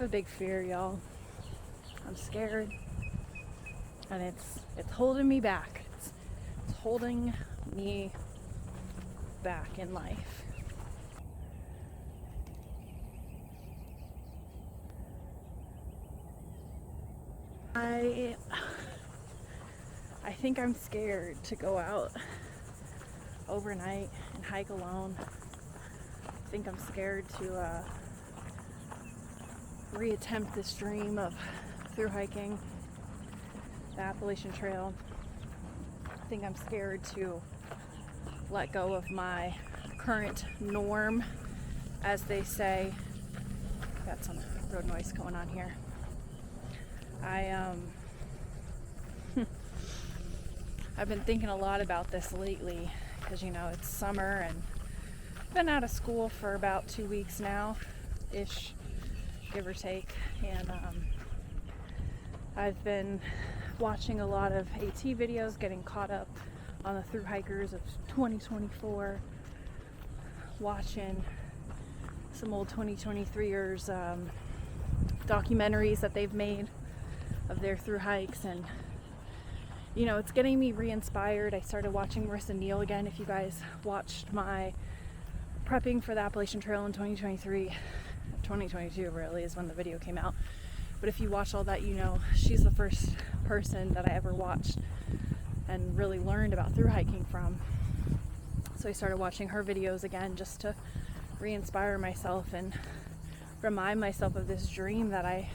a big fear, y'all. I'm scared, and it's holding me back. It's holding me back in life. I think I'm scared to go out overnight and hike alone. I think I'm scared to reattempt this dream of through hiking the Appalachian Trail. I think I'm scared to let go of my current norm, as they say. Got some road noise going on here. I've been thinking a lot about this lately because, you know, it's summer and I've been out of school for about 2 weeks now, ish, give or take. And I've been watching a lot of AT videos, getting caught up on the through hikers of 2024, watching some old 2023ers documentaries that they've made of their through hikes, and you know, it's getting me re-inspired. I started watching Marissa Neal again. If you guys watched my prepping for the Appalachian Trail in 2022 really is when the video came out, but if you watch all that, you know she's the first person that I ever watched and really learned about through hiking from. So I started watching her videos again just to re-inspire myself and remind myself of this dream that I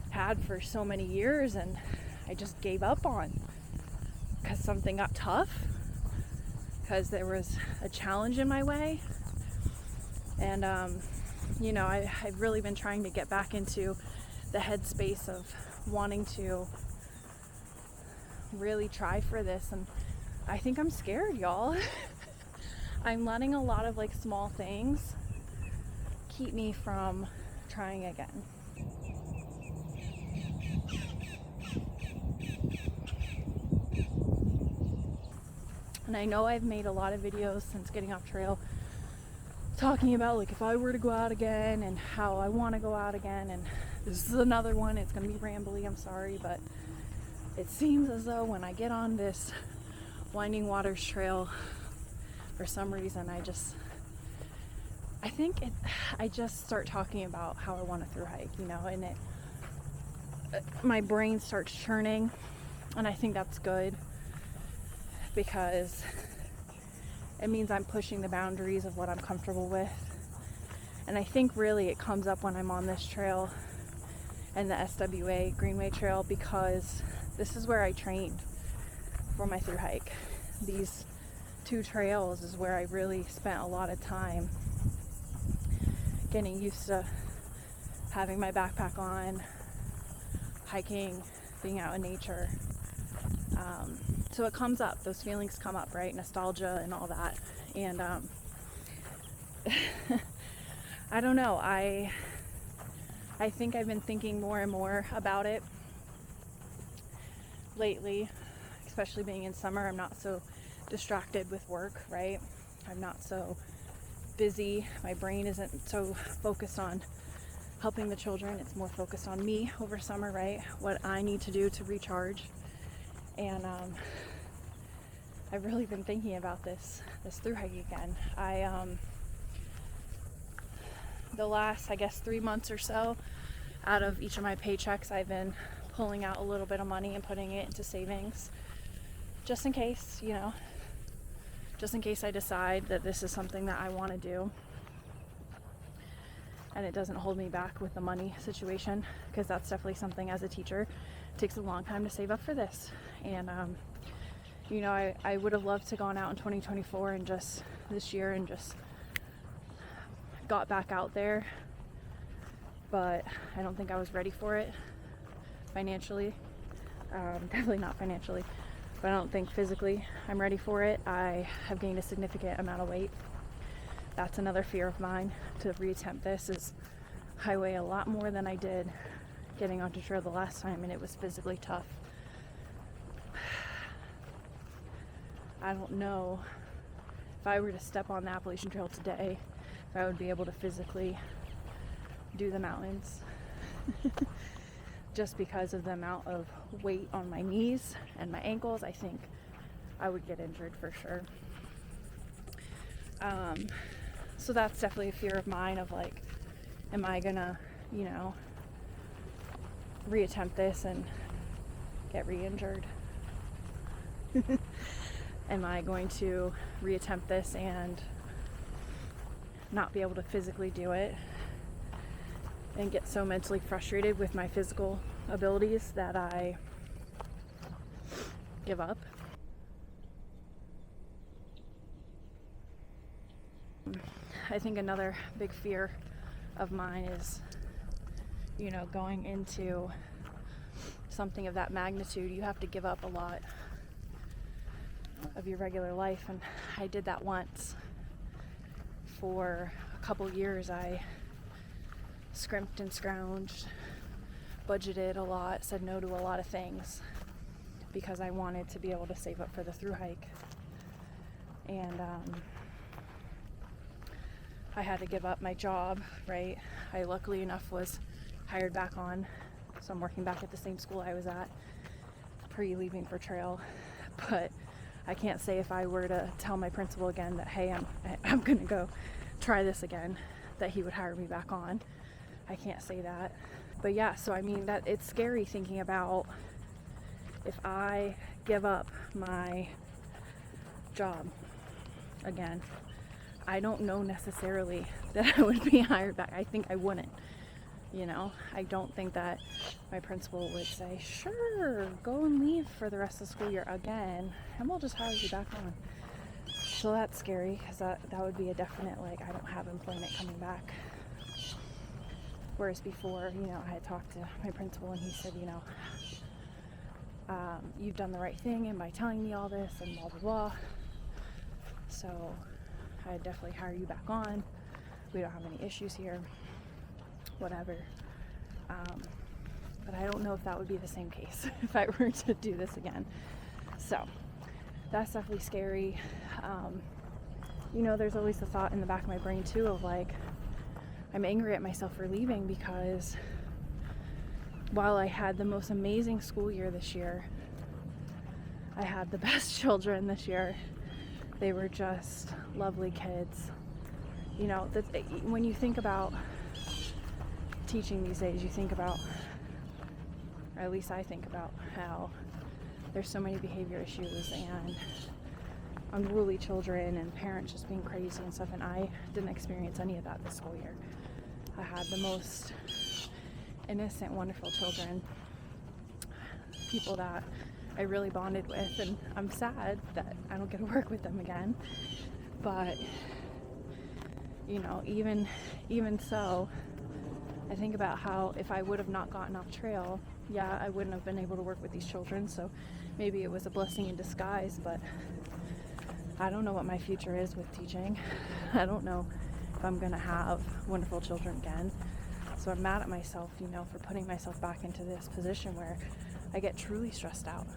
had for so many years and I just gave up on because something got tough, because there was a challenge in my way. And you know, I've really been trying to get back into the headspace of wanting to really try for this, and I think I'm scared, y'all. I'm letting a lot of like small things keep me from trying again. And I know I've made a lot of videos since getting off trail talking about like if I were to go out again and how I want to go out again, and this is another one. It's going to be rambly, I'm sorry, but it seems as though when I get on this Winding Waters trail, for some reason I just start talking about how I want to through hike, you know, and my brain starts churning, and I think that's good because it means I'm pushing the boundaries of what I'm comfortable with. And I think really it comes up when I'm on this trail and the SWA Greenway Trail, because this is where I trained for my through hike. These two trails is where I really spent a lot of time getting used to having my backpack on, hiking, being out in nature. So it comes up, those feelings come up, right? Nostalgia and all that. And I don't know, I think I've been thinking more and more about it lately, especially being in summer. I'm not so distracted with work, right? I'm not so busy. My brain isn't so focused on helping the children. It's more focused on me over summer, right? What I need to do to recharge. And I've really been thinking about this through hike again. The last, I guess, 3 months or so, out of each of my paychecks, I've been pulling out a little bit of money and putting it into savings, just in case, you know, just in case I decide that this is something that I want to do, and it doesn't hold me back with the money situation, because that's definitely something as a teacher, it takes a long time to save up for this. And you know, I would have loved to gone out in 2024 and just this year and just got back out there, but I don't think I was ready for it financially. Definitely not financially, but I don't think physically I'm ready for it. I have gained a significant amount of weight. That's another fear of mine to reattempt this, is I weigh a lot more than I did getting onto trail the last time, and it was physically tough. I don't know if I were to step on the Appalachian Trail today, if I would be able to physically do the mountains Just because of the amount of weight on my knees and my ankles, I think I would get injured for sure. So that's definitely a fear of mine of like, am I gonna, reattempt this and get re-injured? Am I going to reattempt this and not be able to physically do it and get so mentally frustrated with my physical abilities that I give up? I think another big fear of mine is, going into something of that magnitude, you have to give up a lot of your regular life. And I did that once. For a couple years, I scrimped and scrounged, budgeted a lot, said no to a lot of things because I wanted to be able to save up for the thru hike. And I had to give up my job, right? I luckily enough was hired back on, so I'm working back at the same school I was at pre-leaving for trail. But I can't say if I were to tell my principal again that, hey, I'm gonna go try this again, that he would hire me back on. I can't say that. But yeah, so I mean, that it's scary thinking about if I give up my job again, I don't know necessarily that I would be hired back. I think I wouldn't. I don't think that my principal would say, sure, go and leave for the rest of the school year again, and we'll just hire you back on. So that's scary, because that would be a definite, like, I don't have employment coming back. Whereas before, I had talked to my principal, and he said, you've done the right thing and by telling me all this and blah, blah, blah. So I'd definitely hire you back on. We don't have any issues here. Whatever. But I don't know if that would be the same case if I were to do this again. So that's definitely scary. There's always the thought in the back of my brain too of like, I'm angry at myself for leaving because while I had the most amazing school year this year, I had the best children this year. They were just lovely kids. When you think about teaching these days, you think about, or at least I think about, how there's so many behavior issues and unruly children and parents just being crazy and stuff, and I didn't experience any of that this school year. I had the most innocent, wonderful children, people that I really bonded with, and I'm sad that I don't get to work with them again. But even so, I think about how if I would have not gotten off trail, I wouldn't have been able to work with these children. So maybe it was a blessing in disguise, but I don't know what my future is with teaching. I don't know if I'm gonna have wonderful children again. So I'm mad at myself, for putting myself back into this position where I get truly stressed out.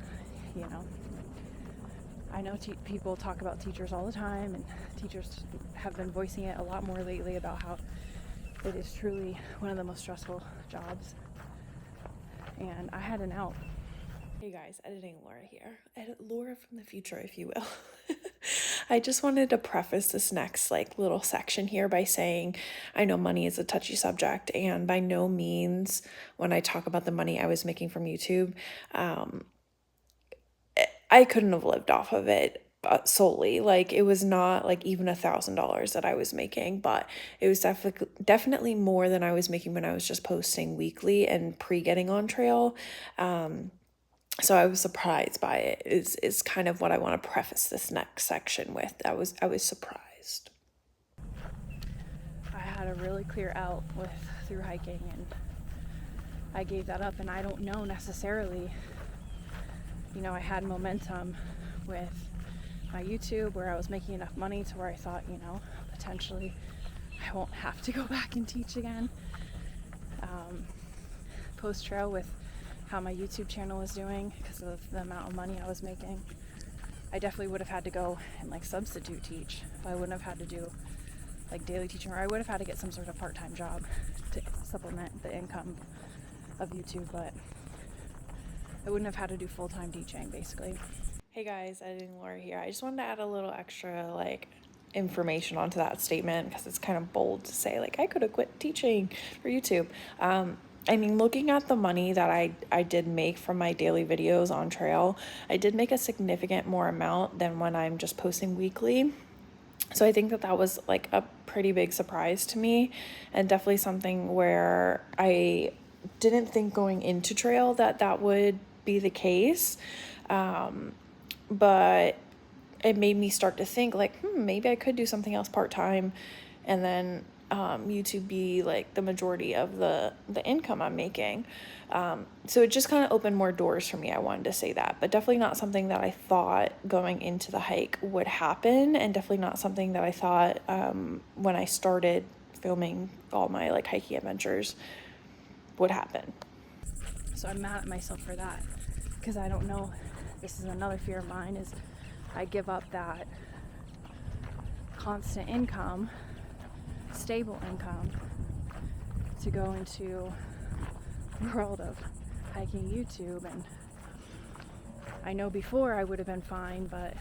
I know people talk about teachers all the time, and teachers have been voicing it a lot more lately about how it is truly one of the most stressful jobs. And I had an out. Hey guys, editing Laura here. Laura from the future, if you will. I just wanted to preface this next little section here by saying I know money is a touchy subject, and by no means when I talk about the money I was making from YouTube, I couldn't have lived off of it solely. It was not even $1,000 that I was making, but it was definitely more than I was making when I was just posting weekly and getting on trail. So I was surprised by it is kind of what I want to preface this next section with. I was surprised. I had a really clear out with through hiking, and I gave that up, and I don't know necessarily, I had momentum with my YouTube where I was making enough money to where I thought, potentially I won't have to go back and teach again. Post-trail with how my YouTube channel was doing because of the amount of money I was making, I definitely would have had to go and substitute teach. I wouldn't have had to do daily teaching, or I would have had to get some sort of part-time job to supplement the income of YouTube, but I wouldn't have had to do full-time teaching basically. Hey guys, editing Laura here. I just wanted to add a little extra information onto that statement because it's kind of bold to say I could have quit teaching for YouTube. I mean, looking at the money that I did make from my daily videos on trail, I did make a significant more amount than when I'm just posting weekly. So I think that was a pretty big surprise to me, and definitely something where I didn't think going into trail that would be the case. But it made me start to think maybe I could do something else part-time, and then YouTube be the majority of the income I'm making. So it just kind of opened more doors for me. I wanted to say that, but definitely not something that I thought going into the hike would happen, and definitely not something that I thought when I started filming all my hiking adventures would happen. So I'm mad at myself for that, because I don't know, this is another fear of mine, is I give up that constant income, stable income, to go into the world of hiking YouTube. And I know before I would have been fine, but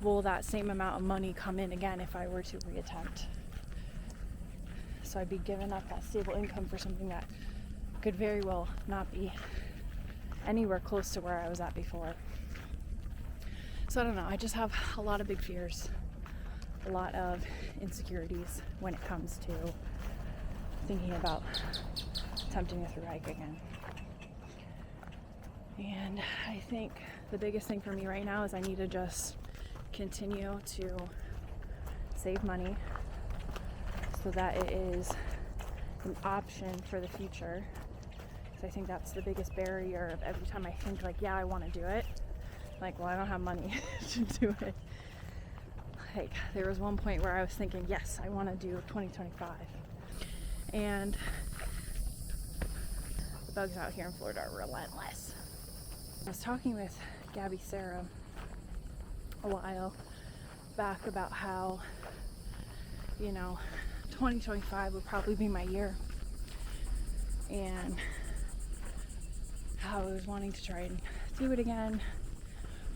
will that same amount of money come in again if I were to reattempt? So I'd be giving up that stable income for something that could very well not be anywhere close to where I was at before. So I don't know, I just have a lot of big fears, a lot of insecurities when it comes to thinking about attempting a thru hike again. And I think the biggest thing for me right now is I need to just continue to save money so that it is an option for the future. Because I think that's the biggest barrier of every time I think yeah, I want to do it. Well, I don't have money to do it. There was one point where I was thinking, yes, I want to do 2025. And the bugs out here in Florida are relentless. I was talking with Gabby Sarah a while back about how, 2025 would probably be my year. And how I was wanting to try and do it again.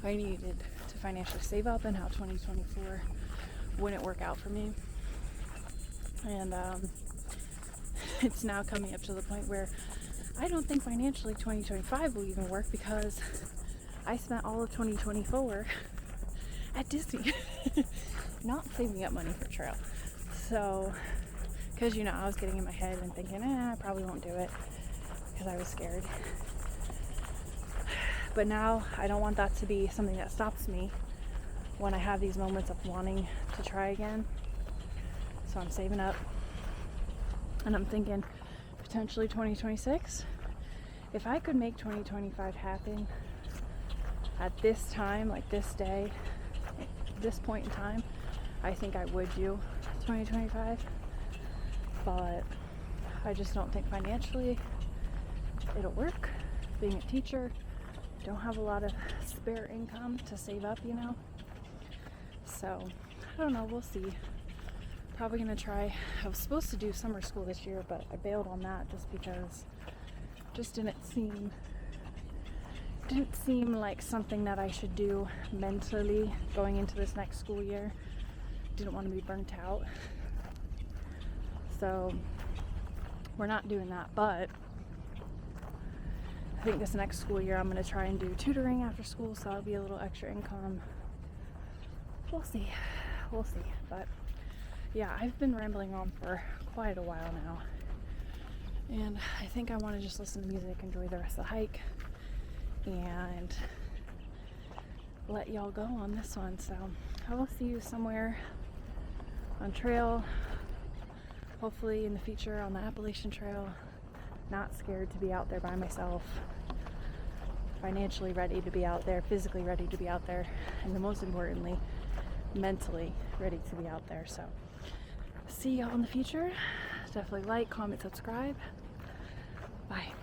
I needed to financially save up, and how 2024 wouldn't work out for me. And it's now coming up to the point where I don't think financially 2025 will even work, because I spent all of 2024 at Disney not saving up money for trail. So, because I was getting in my head and thinking, I probably won't do it, because I was scared. But now I don't want that to be something that stops me when I have these moments of wanting to try again. So I'm saving up, and I'm thinking potentially 2026. If I could make 2025 happen at this time, this day, this point in time, I think I would do 2025. But I just don't think financially it'll work. Being a teacher, don't have a lot of spare income to save up, So I don't know, we'll see. Probably gonna try. I was supposed to do summer school this year, but I bailed on that just because it just didn't seem like something that I should do mentally going into this next school year. Didn't want to be burnt out. So we're not doing that, but I think this next school year I'm going to try and do tutoring after school, so that'll be a little extra income. We'll see. But yeah, I've been rambling on for quite a while now, and I think I want to just listen to music, enjoy the rest of the hike, and let y'all go on this one. So I will see you somewhere on trail, hopefully in the future on the Appalachian Trail. Not scared to be out there by myself, financially ready to be out there, physically ready to be out there, and the most importantly, mentally ready to be out there. So see y'all in the future. Definitely like, comment, subscribe. Bye.